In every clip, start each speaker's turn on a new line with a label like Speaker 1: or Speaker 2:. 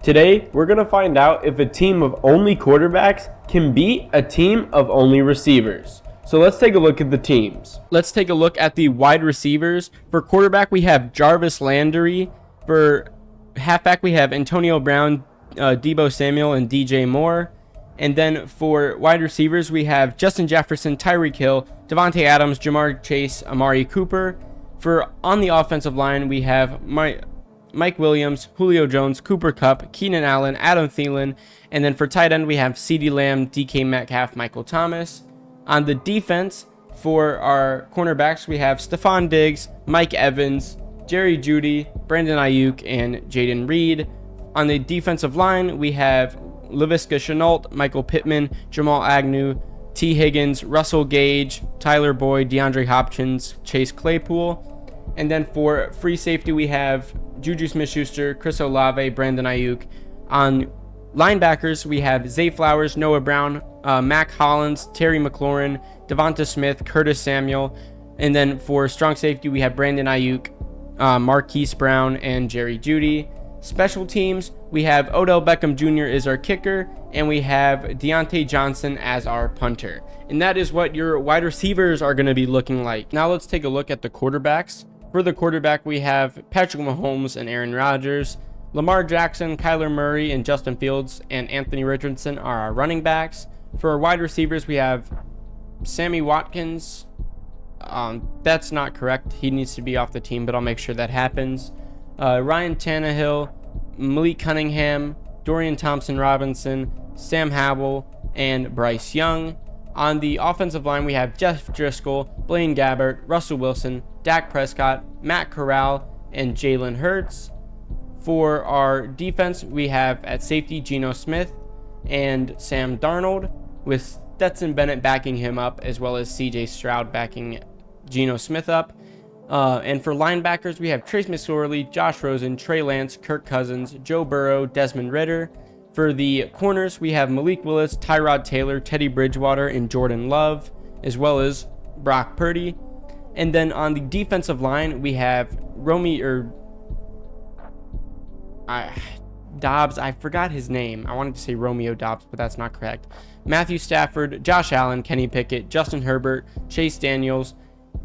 Speaker 1: Today, we're going to find out if a team of only quarterbacks can beat a team of only receivers. So let's take a look at the teams. Let's take a look at the wide receivers. For quarterback, we have Jarvis Landry. For halfback, we have Antonio Brown, Deebo Samuel, and DJ Moore. And then for wide receivers, we have Justin Jefferson, Tyreek Hill, Devontae Adams, Jamar Chase, Amari Cooper. For on the offensive line, we have Mike Williams, Julio Jones, Cooper Kupp, Keenan Allen, Adam Thielen. And then for tight end, we have CeeDee Lamb, DK Metcalf, Michael Thomas. On the defense, for our cornerbacks, we have Stephon Diggs, Mike Evans, Jerry Jeudy, Brandon Ayuk, and Jaden Reed. On the defensive line, we have Laviska Shenault, Michael Pittman, Jamal Agnew, T. Higgins, Russell Gage, Tyler Boyd, DeAndre Hopkins, Chase Claypool. And then for free safety, we have Juju Smith-Schuster, Chris Olave, Brandon Ayuk. On linebackers, we have Zay Flowers, Noah Brown, Mac Hollins, Terry McLaurin, Devonta Smith, Curtis Samuel. And then for strong safety, we have Brandon Ayuk, Marquise Brown, and Jerry Jeudy. Special teams, we have Odell Beckham Jr. is our kicker, and we have Deontay Johnson as our punter. And that is what your wide receivers are going to be looking like. Now let's take a look at the quarterbacks. For the quarterback, we have Patrick Mahomes and Aaron Rodgers. Lamar Jackson, Kyler Murray, and Justin Fields, and Anthony Richardson are our running backs. For our wide receivers, we have Sammy Watkins. That's not correct. He needs to be off the team, but I'll make sure that happens. Ryan Tannehill, Malik Cunningham, Dorian Thompson-Robinson, Sam Howell, and Bryce Young. On the offensive line, we have Jeff Driscoll, Blaine Gabbert, Russell Wilson, Dak Prescott, Matt Corral, and Jalen Hurts. For our defense, we have at safety Geno Smith and Sam Darnold, with Stetson Bennett backing him up, as well as CJ Stroud backing Geno Smith up. And for linebackers, we have Trace McSorley, Josh Rosen, Trey Lance, Kirk Cousins, Joe Burrow, Desmond Ridder. For the corners, we have Malik Willis, Tyrod Taylor, Teddy Bridgewater, and Jordan Love, as well as Brock Purdy. And then on the defensive line, we have Dobbs. I forgot his name. I wanted to say Romeo Dobbs, but that's not correct. Matthew Stafford, Josh Allen, Kenny Pickett, Justin Herbert, Chase Daniels,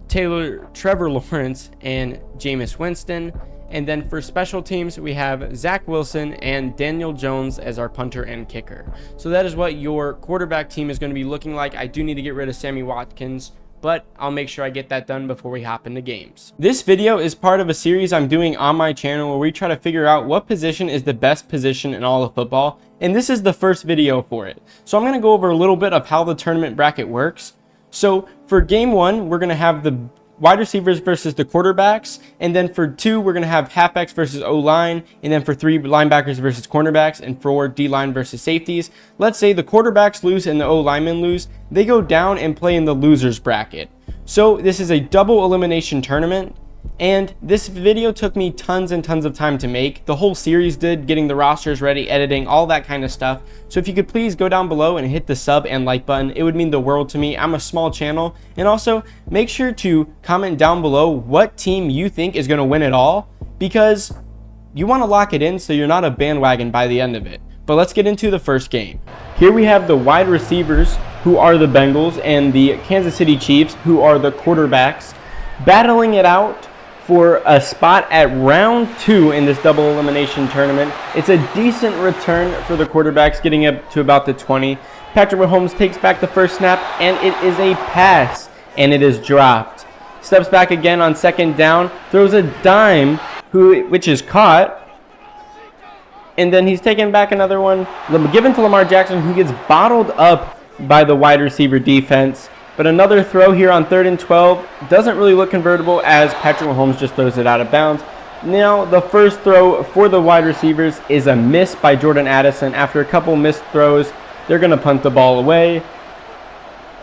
Speaker 1: Trevor Lawrence, and Jameis Winston. And then for special teams, we have Zach Wilson and Daniel Jones as our punter and kicker. So that is what your quarterback team is going to be looking like. I do need to get rid of Sammy Watkins, but I'll make sure I get that done before we hop into games. This video is part of a series I'm doing on my channel where we try to figure out what position is the best position in all of football, and this is the first video for it. So I'm going to go over a little bit of how the tournament bracket works. So for game one, we're going to have the wide receivers versus the quarterbacks, and then for two, we're going to have halfbacks versus O-line, and then for three, linebackers versus cornerbacks, and for D-line versus safeties. Let's say the quarterbacks lose and the O-linemen lose. They go down and play in the losers bracket. So this is a double elimination tournament, and this video took me tons and tons of time to make. The whole series did, getting the rosters ready, editing, all that kind of stuff. So if you could please go down below and hit the sub and like button, it would mean the world to me. I'm a small channel. And also make sure to comment down below what team you think is going to win it all, because you want to lock it in so you're not a bandwagon by the end of it. But let's get into the first game. Here we have the wide receivers, who are the Bengals, and the Kansas City Chiefs, who are the quarterbacks, battling it out for a spot at round 2 in this double elimination tournament. It's a decent return for the quarterbacks, getting up to about the 20. Patrick Mahomes takes back the first snap, and it is a pass, and it is dropped. Steps back again on second down, throws a dime, which is caught, and then he's taken back another one, given to Lamar Jackson, who gets bottled up by the wide receiver defense. But another throw here on 3rd and 12 doesn't really look convertible, as Patrick Mahomes just throws it out of bounds. Now, the first throw for the wide receivers is a miss by Jordan Addison. After a couple missed throws, they're going to punt the ball away.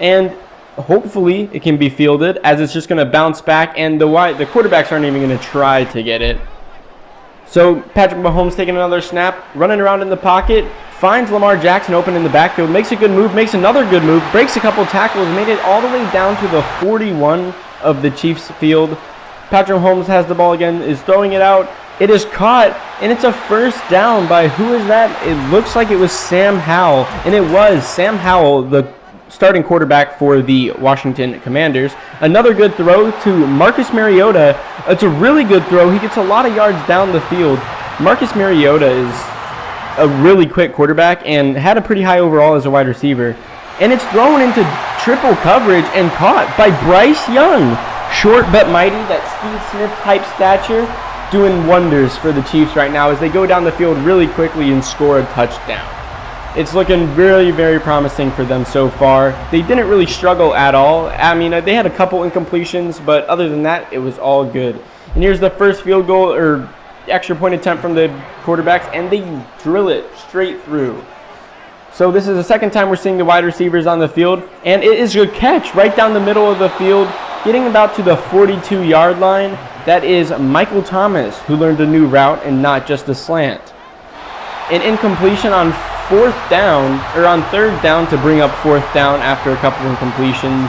Speaker 1: And hopefully it can be fielded, as it's just going to bounce back, and the quarterbacks aren't even going to try to get it. So Patrick Mahomes taking another snap, running around in the pocket, finds Lamar Jackson open in the backfield, makes a good move, makes another good move, breaks a couple tackles, made it all the way down to the 41 of the Chiefs field. Patrick Mahomes has the ball again, is throwing it out, It is caught, and it's a first down by, who is that? It looks like it was Sam Howell, and it was Sam Howell, the starting quarterback for the Washington Commanders. Another good throw to Marcus Mariota. It's a really good throw. He gets a lot of yards down the field. Marcus Mariota is a really quick quarterback and had a pretty high overall as a wide receiver. And it's thrown into triple coverage and caught by Bryce Young. Short but mighty, that Steve Smith type stature, doing wonders for the Chiefs right now as they go down the field really quickly and score a touchdown. It's looking very, very promising for them so far. They didn't really struggle at all. I mean, they had a couple incompletions, but other than that, it was all good. And here's the first field goal, or extra point attempt from the quarterbacks, and they drill it straight through. So this is the second time we're seeing the wide receivers on the field, and it is a catch right down the middle of the field, getting about to the 42-yard line. That is Michael Thomas, who learned a new route and not just a slant. An incompletion on third down to bring up fourth down after a couple incompletions.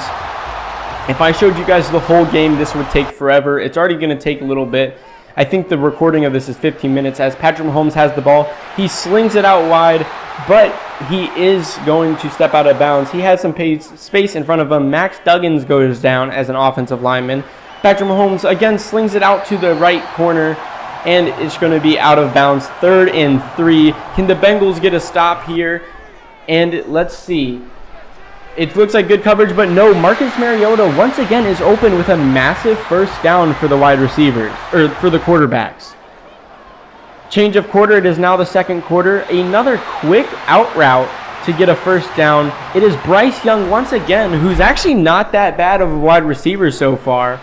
Speaker 1: If I showed you guys the whole game, this would take forever. It's already going to take a little bit. I think the recording of this is 15 minutes as Patrick Mahomes has the ball. He slings it out wide, but he is going to step out of bounds. He has some space in front of him. Max Duggins goes down as an offensive lineman. Patrick Mahomes again slings it out to the right corner, and it's going to be out of bounds. 3rd and 3. Can the Bengals get a stop here? And let's see. It looks like good coverage, but no. Marcus Mariota once again is open with a massive first down for the wide receivers, or for the quarterbacks. Change of quarter. It is now the second quarter. Another quick out route to get a first down. It is Bryce Young once again, who's actually not that bad of a wide receiver so far.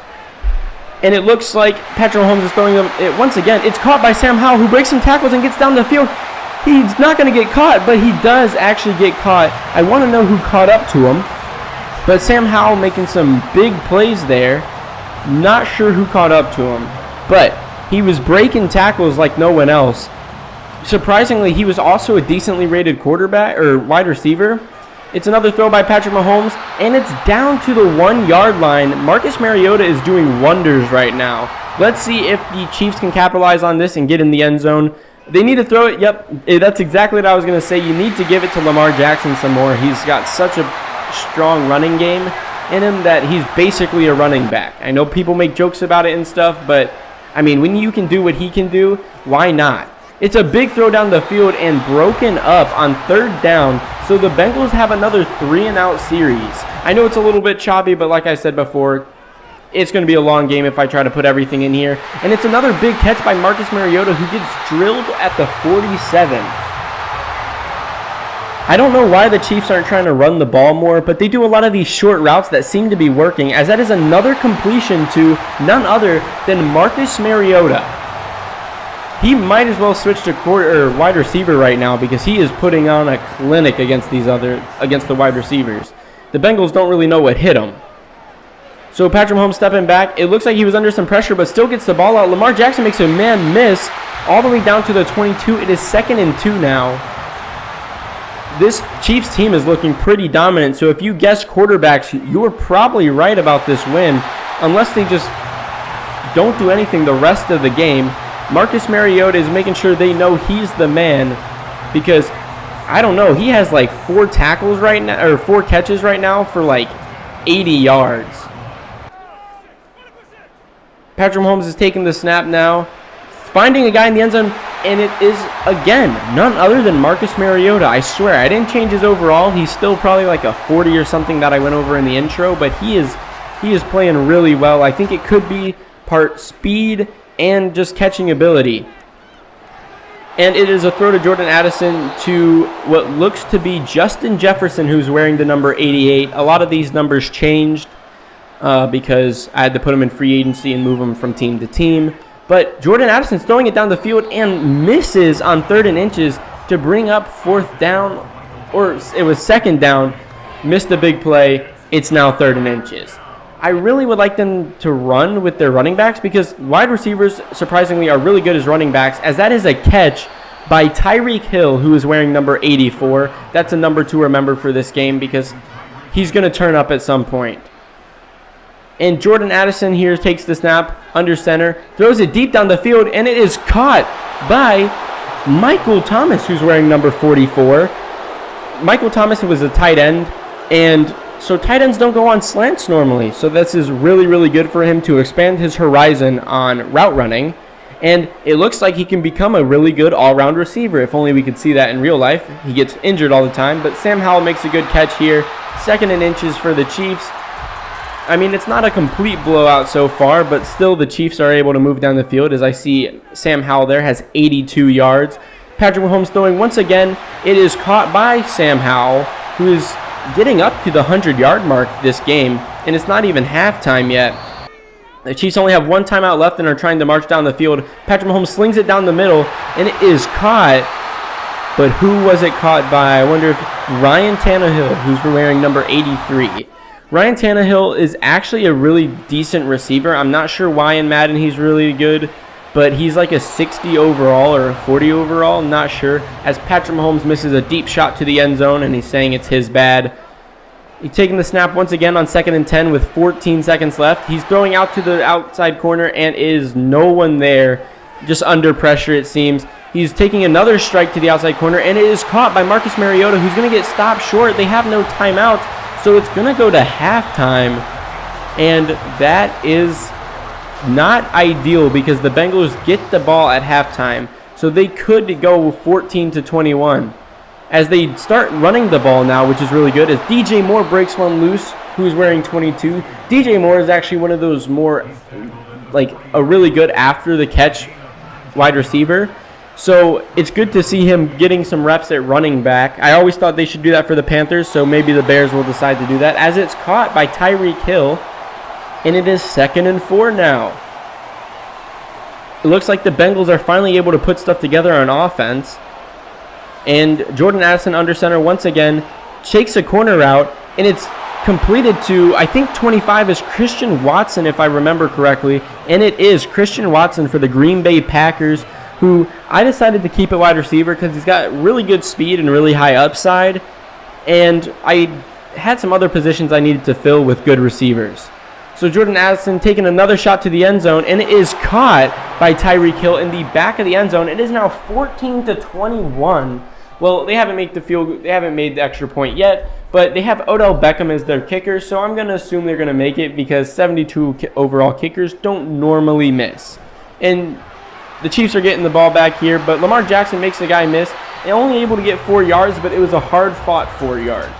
Speaker 1: And it looks like Patrick Mahomes is throwing them. Once again, it's caught by Sam Howell, who breaks some tackles and gets down the field. He's not going to get caught, but he does actually get caught. I want to know who caught up to him. But Sam Howell making some big plays there. Not sure who caught up to him. But he was breaking tackles like no one else. Surprisingly, he was also a decently rated quarterback or wide receiver. It's another throw by Patrick Mahomes, and it's down to the 1-yard line. Marcus Mariota is doing wonders right now. Let's see if the Chiefs can capitalize on this and get in the end zone. They need to throw it. Yep, that's exactly what I was going to say. You need to give it to Lamar Jackson some more. He's got such a strong running game in him that he's basically a running back. I know people make jokes about it and stuff, but, I mean, when you can do what he can do, why not? It's a big throw down the field and broken up on 3rd down, so the Bengals have another 3-and-out series. I know it's a little bit choppy, but like I said before, it's going to be a long game if I try to put everything in here. And it's another big catch by Marcus Mariota, who gets drilled at the 47. I don't know why the Chiefs aren't trying to run the ball more, but they do a lot of these short routes that seem to be working, as that is another completion to none other than Marcus Mariota. He might as well switch to wide receiver right now because he is putting on a clinic against the wide receivers. The Bengals don't really know what hit him. So Patrick Mahomes stepping back. It looks like he was under some pressure, but still gets the ball out. Lamar Jackson makes a man miss all the way down to the 22. It is 2nd and 2 now. This Chiefs team is looking pretty dominant. So if you guessed quarterbacks, you were probably right about this win, unless they just don't do anything the rest of the game. Marcus Mariota is making sure they know he's the man because, I don't know, he has like 4 tackles right now, or 4 catches right now for like 80 yards. Patrick Mahomes is taking the snap now, finding a guy in the end zone, and it is, again, none other than Marcus Mariota. I swear, I didn't change his overall. He's still probably like a 40 or something that I went over in the intro, but he is playing really well. I think it could be part speed and just catching ability. And it is a throw to Jordan Addison to what looks to be Justin Jefferson, who's wearing the number 88. A lot of these numbers changed because I had to put them in free agency and move them from team to team. But Jordan Addison's throwing it down the field and misses on 3rd and inches to bring up 4th down, or it was 2nd down. Missed a big play. It's now 3rd and inches. I really would like them to run with their running backs because wide receivers, surprisingly, are really good as running backs, as that is a catch by Tyreek Hill, who is wearing number 84. That's a number to remember for this game because he's going to turn up at some point. And Jordan Addison here takes the snap under center, throws it deep down the field, and it is caught by Michael Thomas, who's wearing number 44. Michael Thomas was a tight end, and so tight ends don't go on slants normally. So this is really, really good for him to expand his horizon on route running. And it looks like he can become a really good all-round receiver. If only we could see that in real life. He gets injured all the time, but Sam Howell makes a good catch here. 2nd and inches for the Chiefs. I mean, it's not a complete blowout so far, but still the Chiefs are able to move down the field. As I see Sam Howell there has 82 yards. Patrick Mahomes throwing once again. It is caught by Sam Howell, who is getting up to the 100-yard mark this game, and it's not even halftime yet. The Chiefs only have 1 timeout left and are trying to march down the field. Patrick Mahomes slings it down the middle, and it is caught. But who was it caught by? I wonder if Ryan Tannehill, who's wearing number 83. Ryan Tannehill is actually a really decent receiver. I'm not sure why in Madden he's really good, but he's like a 60 overall or a 40 overall. I'm not sure. As Patrick Mahomes misses a deep shot to the end zone, and he's saying it's his bad. He's taking the snap once again on 2nd and 10 with 14 seconds left. He's throwing out to the outside corner and is no one there. Just under pressure, it seems. He's taking another strike to the outside corner, and it is caught by Marcus Mariota, who's going to get stopped short. They have no timeouts, so it's going to go to halftime. And that is not ideal because the Bengals get the ball at halftime. So they could go 14-21. As they start running the ball now, which is really good, as DJ Moore breaks one loose, who's wearing 22. DJ Moore is actually one of those more, like, a really good after-the-catch wide receiver. So it's good to see him getting some reps at running back. I always thought they should do that for the Panthers, so maybe the Bears will decide to do that. As it's caught by Tyreek Hill, and it is 2nd and 4 now. It looks like the Bengals are finally able to put stuff together on offense. And Jordan Addison under center once again takes a corner route, and it's completed to, I think 25 is Christian Watson, if I remember correctly. And it is Christian Watson for the Green Bay Packers, who I decided to keep at wide receiver because he's got really good speed and really high upside. And I had some other positions I needed to fill with good receivers. So Jordan Addison taking another shot to the end zone, and it is caught by Tyreek Hill in the back of the end zone. It is now 14-21. Well, they haven't made the extra point yet, but they have Odell Beckham as their kicker, so I'm going to assume they're going to make it because 72 overall kickers don't normally miss. And the Chiefs are getting the ball back here, but Lamar Jackson makes the guy miss. They're only able to get 4 yards, but it was a hard-fought 4 yards.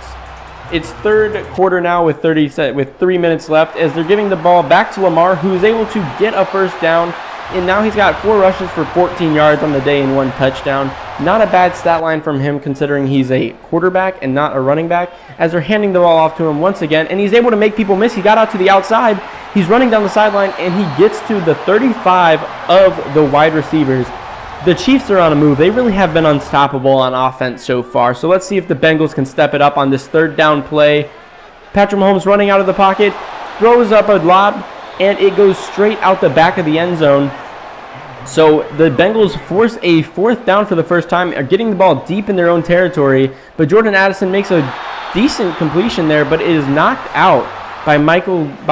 Speaker 1: It's third quarter now with 3 minutes left as they're giving the ball back to Lamar, who is able to get a first down. And now he's got 4 rushes for 14 yards on the day and 1 touchdown. Not a bad stat line from him considering he's a quarterback and not a running back. As they're handing the ball off to him once again, and he's able to make people miss. He got out to the outside. He's running down the sideline, and he gets to the 35 of the wide receivers. The Chiefs are on a move. They really have been unstoppable on offense so far. So let's see if the Bengals can step it up on this 3rd down play. Patrick Mahomes running out of the pocket, throws up a lob, and it goes straight out the back of the end zone. So the Bengals force a 4th down for the first time, are getting the ball deep in their own territory, but Jordan Addison makes a decent completion there, but it is knocked out by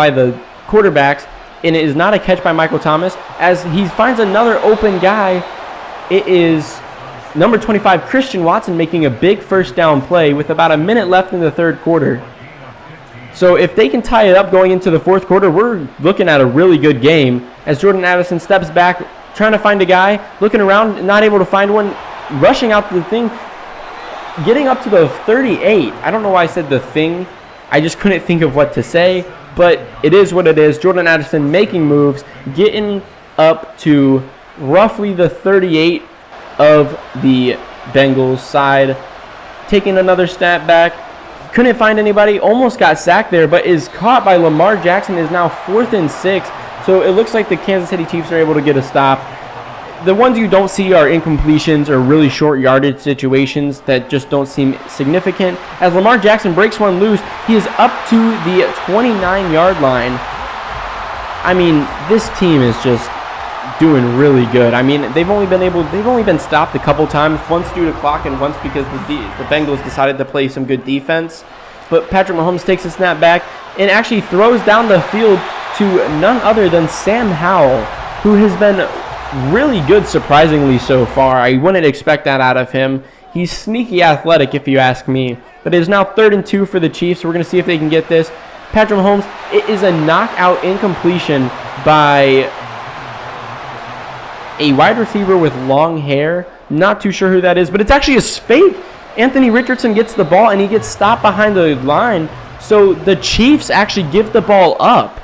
Speaker 1: the quarterbacks, and it is not a catch by Michael Thomas. As he finds another open guy, it is number 25, Christian Watson, making a big first down play with about a minute left in the 3rd quarter. So if they can tie it up going into the 4th quarter, we're looking at a really good game. As Jordan Addison steps back, trying to find a guy, looking around, not able to find one, rushing out to the thing, getting up to the 38. I don't know why I said the thing. I just couldn't think of what to say, but it is what it is. Jordan Addison making moves, getting up to roughly the 38 of the Bengals side, taking another step back. Couldn't find anybody, almost got sacked there, but is caught by Lamar Jackson. Is now 4th and 6. So it looks like the Kansas City Chiefs are able to get a stop. The ones you don't see are incompletions or really short yardage situations that just don't seem significant. As Lamar Jackson breaks one loose, he is up to the 29-yard line. I mean, this team is just doing really good. I mean, they've only been stopped a couple times, once due to clock and once because the Bengals decided to play some good defense. but Patrick Mahomes takes a snap back and actually throws down the field to none other than Sam Howell, who has been really good surprisingly so far. I wouldn't expect that out of him. He's sneaky athletic if you ask me. But it is now 3rd and 2 for the Chiefs. We're going to see if they can get this. Patrick Mahomes, it is a knockout incompletion by a wide receiver with long hair. Not too sure who that is, but it's actually a fake. Anthony Richardson gets the ball and he gets stopped behind the line. So the Chiefs actually give the ball up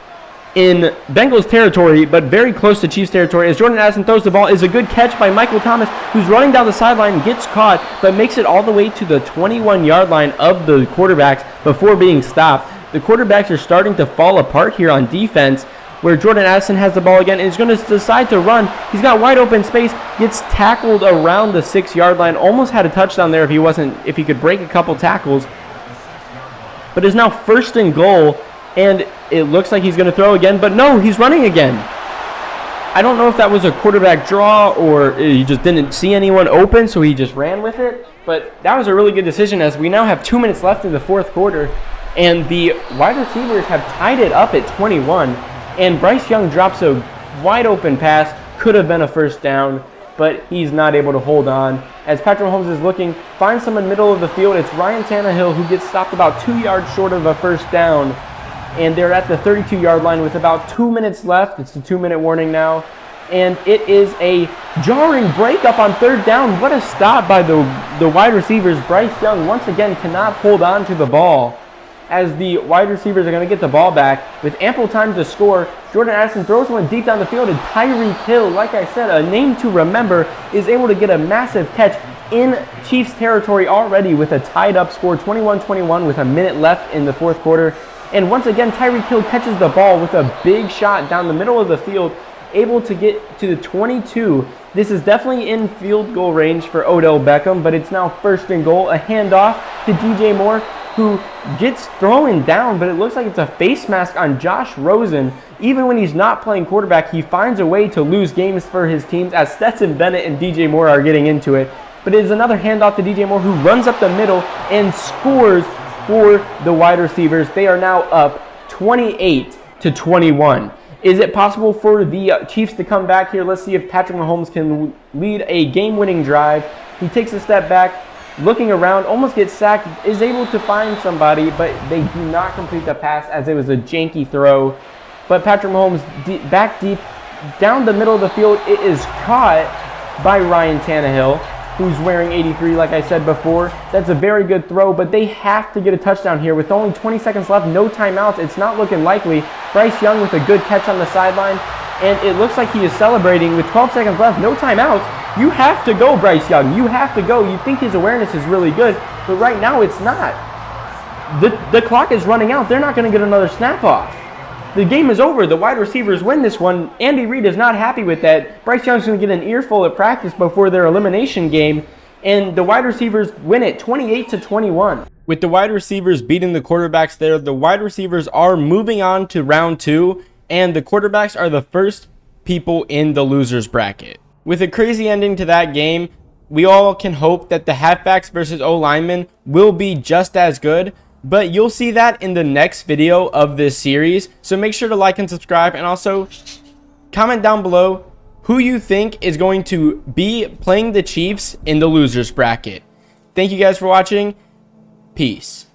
Speaker 1: in Bengals territory, but very close to Chiefs territory, as Jordan Addison throws the ball. Is a good catch by Michael Thomas, who's running down the sideline, gets caught, but makes it all the way to the 21-yard line of the quarterbacks before being stopped. The quarterbacks are starting to fall apart here on defense, where Jordan Addison has the ball again and is going to decide to run. He's got wide open space, gets tackled around the 6-yard line, almost had a touchdown there if he could break a couple tackles, but is now 1st and goal. And it looks like he's going to throw again, but no, he's running again. I don't know if that was a quarterback draw or he just didn't see anyone open, so he just ran with it. But that was a really good decision, as we now have 2 minutes left in the 4th quarter, and the wide receivers have tied it up at 21. And Bryce Young drops a wide open pass, could have been a 1st down, but he's not able to hold on. As Patrick Mahomes is looking, finds someone middle of the field. It's Ryan Tannehill, who gets stopped about 2 yards short of a 1st down. And they're at the 32-yard line with about 2 minutes left. It's a 2-minute warning now. And it is a jarring breakup on 3rd down. What a stop by the wide receivers. Bryce Young once again cannot hold on to the ball, as the wide receivers are going to get the ball back with ample time to score. Jordan Addison throws one deep down the field, and Tyreek Hill, like I said, a name to remember, is able to get a massive catch in Chiefs territory already with a tied up score, 21-21, with a minute left in the 4th quarter. And once again, Tyreek Hill catches the ball with a big shot down the middle of the field, able to get to the 22. This is definitely in field goal range for Odell Beckham, but it's now 1st and goal. A handoff to DJ Moore, who gets thrown down, but it looks like it's a face mask on Josh Rosen. Even when he's not playing quarterback, he finds a way to lose games for his teams, as Stetson Bennett and DJ Moore are getting into it. But it is another handoff to DJ Moore, who runs up the middle and scores for the wide receivers. They are now up 28-21. Is it possible for the Chiefs to come back here? Let's see if Patrick Mahomes can lead a game-winning drive. He takes a step back, looking around, almost gets sacked, is able to find somebody, but they do not complete the pass, as it was a janky throw. But Patrick Mahomes back deep, down the middle of the field. It is caught by Ryan Tannehill, who's wearing 83, like I said before. That's a very good throw, but they have to get a touchdown here. With only 20 seconds left, no timeouts, it's not looking likely. Bryce Young with a good catch on the sideline, and it looks like he is celebrating with 12 seconds left, no timeouts. You have to go, Bryce Young. You have to go. You think his awareness is really good, but right now it's not. The clock is running out. They're not going to get another snap off. The game is over. The wide receivers win this one. Andy Reid is not happy with that. Bryce Young's going to get an earful at practice before their elimination game, and the wide receivers win it 28-21. With the wide receivers beating the quarterbacks there, the wide receivers are moving on to round 2, and the quarterbacks are the first people in the losers bracket. With a crazy ending to that game, we all can hope that the halfbacks versus O-linemen will be just as good, but you'll see that in the next video of this series. So make sure to like and subscribe, and also comment down below who you think is going to be playing the Chiefs in the losers bracket. Thank you guys for watching. Peace.